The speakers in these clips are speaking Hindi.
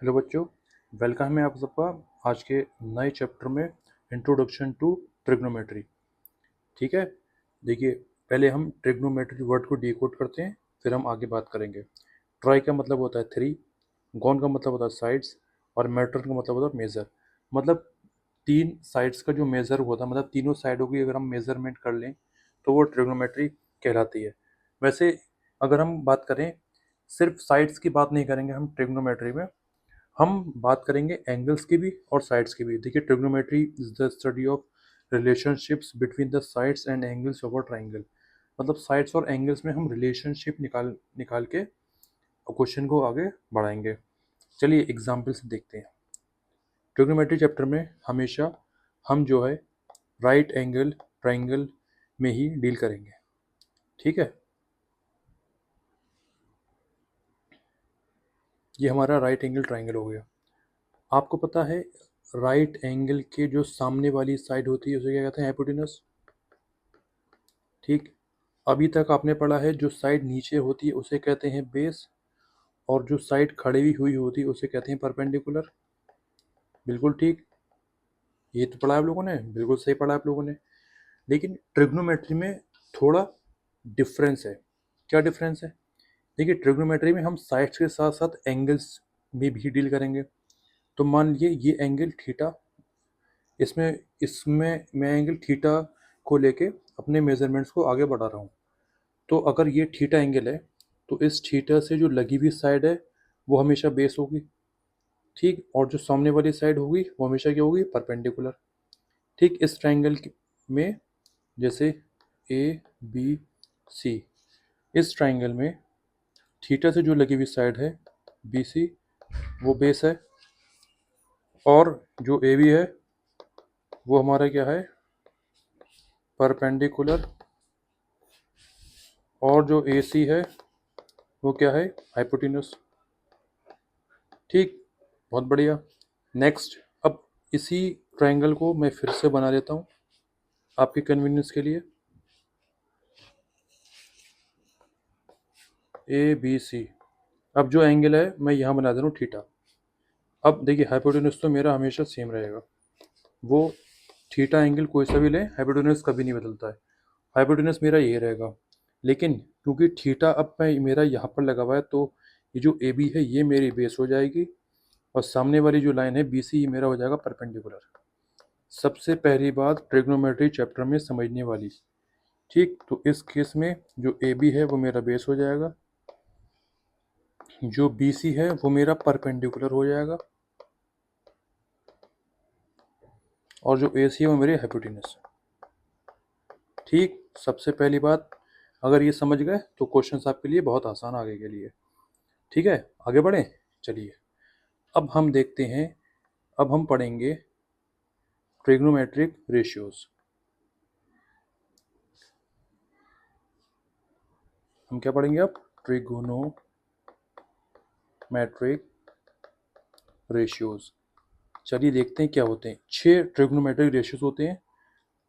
हेलो बच्चों, वेलकम है आप सबका आज के नए चैप्टर में इंट्रोडक्शन टू ट्रिग्नोमेट्री। ठीक है, देखिए पहले हम ट्रिग्नोमेट्री वर्ड को डिकोड करते हैं, फिर हम आगे बात करेंगे। ट्राई का मतलब होता है थ्री, गॉन का मतलब होता है साइड्स, और मैटर का मतलब होता है मेज़र। मतलब तीन साइड्स का जो मेज़र होता है, मतलब तीनों साइडों की अगर हम मेज़रमेंट कर लें तो वो ट्रिग्नोमेट्री कहलाती है। वैसे अगर हम बात करें, सिर्फ साइड्स की बात नहीं करेंगे हम ट्रिग्नोमेट्री में, हम बात करेंगे एंगल्स की भी और साइड्स की भी। देखिए trigonometry is the study of relationships between the sides and angles of a triangle. मतलब साइड्स और एंगल्स में हम रिलेशनशिप निकाल निकाल के क्वेश्चन को आगे बढ़ाएंगे। चलिए एग्जाम्पल से देखते हैं। ट्रिग्नोमेट्री चैप्टर में हमेशा हम जो है राइट एंगल ट्राइंगल में ही डील करेंगे। ठीक है, ये हमारा राइट एंगल ट्राइंगल हो गया। आपको पता है राइट एंगल के जो सामने वाली साइड होती है उसे क्या कहते हैं? हाइपोटेनस। ठीक, अभी तक आपने पढ़ा है जो साइड नीचे होती है उसे कहते हैं बेस, और जो साइड खड़ी हुई होती है उसे कहते हैं परपेंडिकुलर। बिल्कुल ठीक, ये तो पढ़ा है आप लोगों ने, बिल्कुल सही पढ़ा है आप लोगों ने। लेकिन ट्रिग्नोमेट्री में थोड़ा डिफरेंस है। क्या डिफरेंस है? देखिए ट्रिग्नोमेट्री में हम साइड्स के साथ साथ एंगल्स में भी डील करेंगे। तो मान लीजिए ये एंगल थीटा, इसमें इसमें मैं एंगल थीटा को लेके अपने मेजरमेंट्स को आगे बढ़ा रहा हूँ। तो अगर ये थीटा एंगल है तो इस थीटा से जो लगी हुई साइड है वो हमेशा बेस होगी। ठीक, और जो सामने वाली साइड होगी वो हमेशा क्या होगी? परपेंडिकुलर। ठीक, इस ट्रायंगल में जैसे ए बी सी, इस ट्रायंगल में थीटा से जो लगी हुई साइड है बी सी वो बेस है, और जो ए बी है वो हमारा क्या है? परपेंडिकुलर। और जो ए सी है वो क्या है? हाइपोटेन्यूस। ठीक, बहुत बढ़िया। नेक्स्ट, अब इसी ट्रायंगल को मैं फिर से बना लेता हूँ आपके कन्वीनियंस के लिए। ए बी सी, अब जो एंगल है मैं यहाँ बना दे रहा हूँ थीटा। अब देखिए हाइपोटेन्यूस तो मेरा हमेशा सेम रहेगा, वो थीटा एंगल कोई सा भी ले हाइपोटेन्यूस कभी नहीं बदलता है। हाइपोटेन्यूस मेरा ये रहेगा। लेकिन क्योंकि थीटा अब मैं मेरा यहाँ पर लगा हुआ है तो ये जो ए बी है ये मेरी बेस हो जाएगी, और सामने वाली जो लाइन है बी सी ये मेरा हो जाएगा परपेंडिकुलर। सबसे पहली बात ट्रिग्नोमेट्री चैप्टर में समझने वाली। ठीक, तो इस केस में जो ए बी है वो मेरा बेस हो जाएगा, जो बी सी है वो मेरा परपेंडिकुलर हो जाएगा, और जो ए सी है वो मेरी हाइपोटेन्यूस। ठीक, सबसे पहली बात, अगर ये समझ गए तो क्वेश्चंस आपके लिए बहुत आसान आगे के लिए। ठीक है, आगे बढ़ें। चलिए अब हम देखते हैं, अब हम पढ़ेंगे ट्रिग्नोमेट्रिक रेशियोज। हम क्या पढ़ेंगे अब? Trigonometric ratios. चलिए देखते हैं क्या होते हैं। 6 ट्रिग्नोमेट्रिक रेशियोज होते हैं।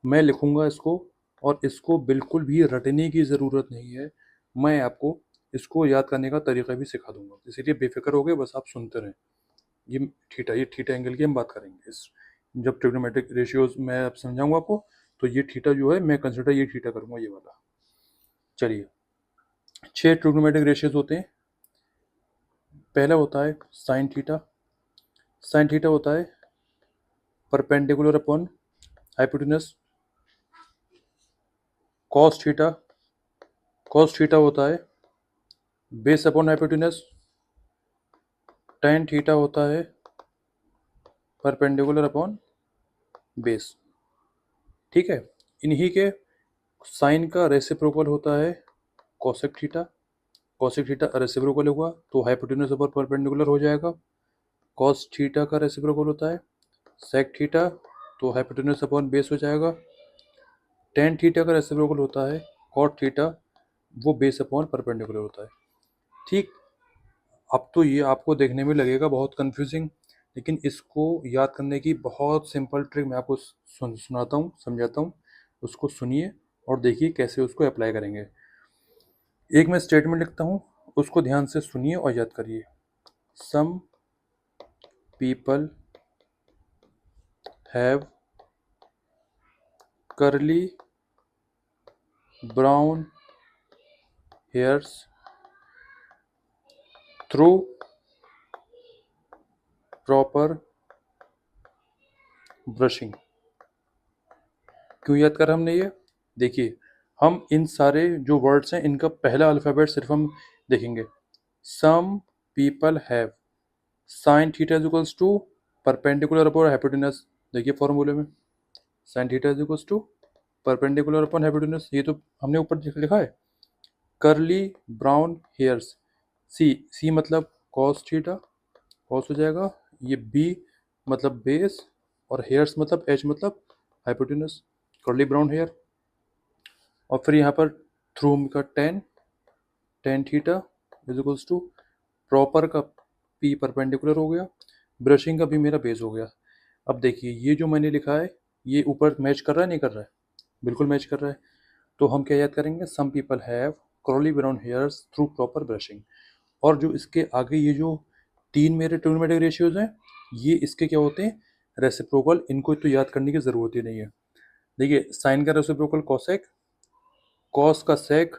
मैं लिखूंगा इसको, और इसको बिल्कुल भी रटने की ज़रूरत नहीं है। मैं आपको इसको याद करने का तरीका भी सिखा दूंगा, इसीलिए बेफिक्र हो गए, बस आप सुनते रहें। ये थीटा एंगल की हम बात करेंगे इस, जब ट्रिग्नोमेट्रिक रेशियोज मैं अब समझाऊंगा आपको, तो ये थीटा जो है मैं कंसिडर ये थीटा करूंगा, ये वाला। चलिए 6 ट्रिग्नोमेट्रिक रेशियोज होते हैं। पहला होता है साइन थीटा। साइन थीटा होता है perpendicular upon hypotenuse. Cos theta, cos theta होता है base upon hypotenuse. tan theta होता है परपेंडिकुलर अपॉन बेस। ठीक है, इन्हीं के साइन का रेसिप्रोकल होता है cosec theta. Cosec theta reciprocal हुआ तो हाइपोटेन्यूस अपॉन परपेंडिकुलर हो जाएगा। कॉस थीटा का रेसिप्रोकल होता है सेक थीटा, तो हाइपोटेन्यूस अपॉन बेस हो जाएगा। tan थीटा का रेसिप्रोकल होता है कॉट थीटा, वो बेस अपॉन परपेंडिकुलर होता है। ठीक, अब तो ये आपको देखने में लगेगा बहुत कंफ्यूजिंग, लेकिन इसको याद करने की बहुत सिंपल ट्रिक मैं आपको सुनाता हूँ, समझाता हूँ। उसको सुनिए और देखिए कैसे उसको अप्लाई करेंगे। एक मैं स्टेटमेंट लिखता हूँ, उसको ध्यान से सुनिए और याद करिए। सम people have curly brown hairs through proper brushing। क्यों याद करा हमने ये? देखिए, हम इन सारे जो वर्ड्स हैं इनका पहला अल्फ़ाबेट सिर्फ हम देखेंगे। Some people have, sine theta is equals to perpendicular upon hypotenuse. देखिए फॉर्मूले में sine theta is equals to perpendicular upon hypotenuse, ये तो हमने ऊपर लिखा है। करली ब्राउन हेयर्स, सी मतलब कॉस थीटा, कॉस हो जाएगा। ये बी मतलब बेस, और हेयर्स मतलब एच मतलब हाइपोटेनस, कर्ली ब्राउन हेयर। और फिर यहाँ पर थ्रू का tan theta is equals to proper का पी परपेंडिकुलर हो गया, ब्रशिंग का भी मेरा बेस हो गया। अब देखिए ये जो मैंने लिखा है ये ऊपर मैच कर रहा है नहीं कर रहा है? बिल्कुल मैच कर रहा है। तो हम क्या याद करेंगे? Some people have curly brown hairs through proper brushing. और जो इसके आगे ये जो तीन मेरे ट्रिग्नोमेट्रिक रेशियोज हैं ये इसके क्या होते हैं? रेसिप्रोकल। इनको तो याद करने की ज़रूरत ही नहीं है। देखिए साइन का रेसिप्रोकल कॉसेक, कॉस का सेक,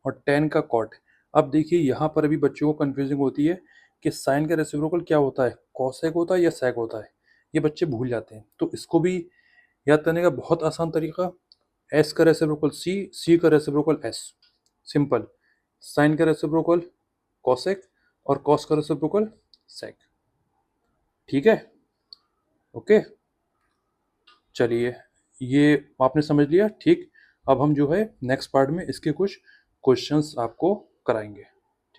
और टेन का कॉट। अब देखिए यहाँ पर अभी बच्चों को कन्फ्यूजिंग होती है कि साइन का रेसिप्रोकल क्या होता है, कॉसेक होता है या सेक होता है, ये बच्चे भूल जाते हैं। तो इसको भी याद करने का बहुत आसान तरीका, एस का रेसिप्रोकल सी का रेसिप्रोकल एस। सिंपल, साइन का रेसिप्रोकल कॉसेक और कॉस का रेसिप्रोकल सेक। ठीक है, ओके। चलिए ये आपने समझ लिया, ठीक। अब हम जो है नेक्स्ट पार्ट में इसके कुछ क्वेश्चंस आपको कराएंगे।